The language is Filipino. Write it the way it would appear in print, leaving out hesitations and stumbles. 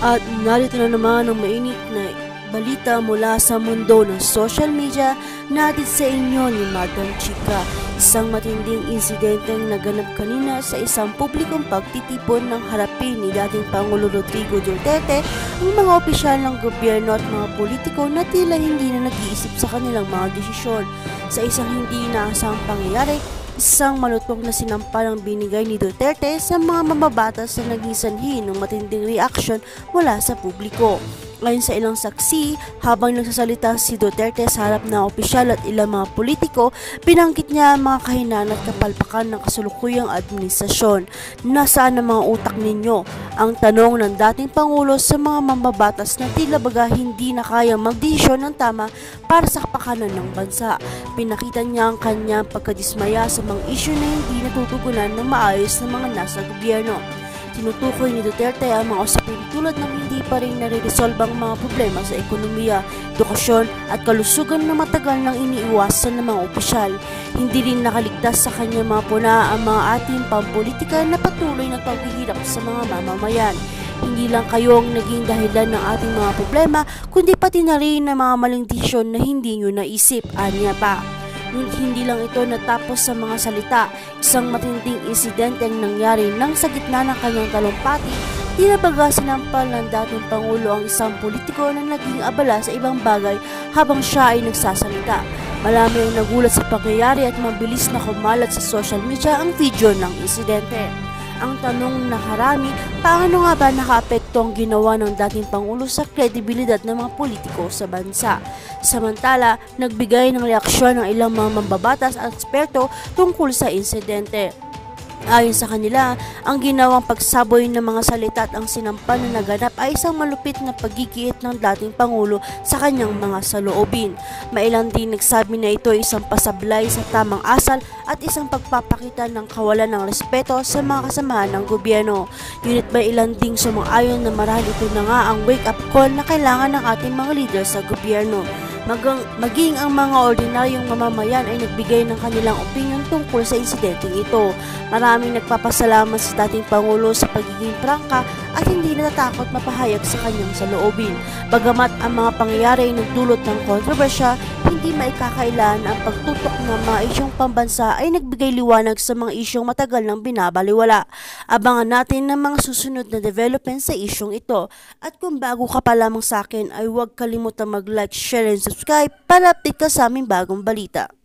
At narito na naman ang mainit na balita mula sa mundo ng social media natin sa inyo ni Madam Chika. Isang matinding insidenteng naganap kanina sa isang publikong pagtitipon ng harapin ni dating Pangulo Rodrigo Duterte ang mga opisyal ng gobyerno at mga politiko na tila hindi na nag-iisip sa kanilang mga desisyon. Sa isang hindi inaasahang pangyayari, isang malutong na sinampalang binigay ni Duterte sa mga mamabatas na naging sanhi ng matinding reaksyon mula sa publiko. Ayon sa ilang saksi, habang nagsasalita si Duterte sa harap ng opisyal at ilang mga politiko, binanggit niya ang mga kahinaan at kapalpakan ng kasalukuyang administrasyon. Nasaan ang mga utak ninyo? Ang tanong ng dating Pangulo sa mga mambabatas na tila baga hindi na kayang magdesisyon ng tama para sa kapakanan ng bansa. Pinakita niya ang kanyang pagkadismaya sa mga isyu na hindi natutugunan ng maayos ng mga nasa gobyerno. Tinutukoy ni Duterte ang mga usapin tulad ng hindi pa rin nare-resolbang mga problema sa ekonomiya, edukasyon at kalusugan na matagal nang iniiwasan ng mga opisyal. Hindi rin nakaligtas sa kanyang mga puna ang mga ating pampolitika na patuloy na paghihirap sa mga mamamayan. Hindi lang kayo ang naging dahilan ng ating mga problema, kundi pati na rin ng mga maling desisyon na hindi nyo naisip, anya pa. Ngunit hindi lang ito natapos sa mga salita. Isang matinding insidente ang nangyari nang sa gitna ng kanyang talumpati, tila baga sinampal ng dating Pangulo ang isang politiko na naging abala sa ibang bagay habang siya ay nagsasalita. Marami ang nagulat sa pangyayari at mabilis na kumalat sa social media ang video ng insidente. Ang tanong na karami, paano nga ba nakaapekto ang ginawa ng dating Pangulo sa kredibilidad ng mga politiko sa bansa? Samantala, nagbigay ng reaksyon ng ilang mga mambabatas at eksperto tungkol sa insidente. Ayon sa kanila, ang ginawang pagsaboy ng mga salita at ang sinampan na naganap ay isang malupit na paggigiit ng dating Pangulo sa kanyang mga saloobin. Mailan din nagsabi na ito ay isang pasablay sa tamang asal at isang pagpapakita ng kawalan ng respeto sa mga kasamahan ng gobyerno. Ngunit may ilan ding sumang-ayon na marahil ito na nga ang wake-up call na kailangan ng ating mga leader sa gobyerno. Maging ang mga ordinaryong mamamayan ay nagbigay ng kanilang opinyon tungkol sa insidenteng ito. Maraming nagpapasalamat sa dating Pangulo sa pagiging prangka at hindi natatakot mapahayag sa kanyang saloobin. Bagamat ang mga pangyayari ay nagdulot ng kontrobersya, hindi maikakailan ang pagtutok ng mga isyong pambansa ay nagbigay liwanag sa mga isyong matagal nang binabaliwala. Abangan natin ang mga susunod na development sa isyong ito. At kung bago ka pa lamang sa akin ay huwag kalimutang mag-like, share and subscribe para update ka sa aming bagong balita.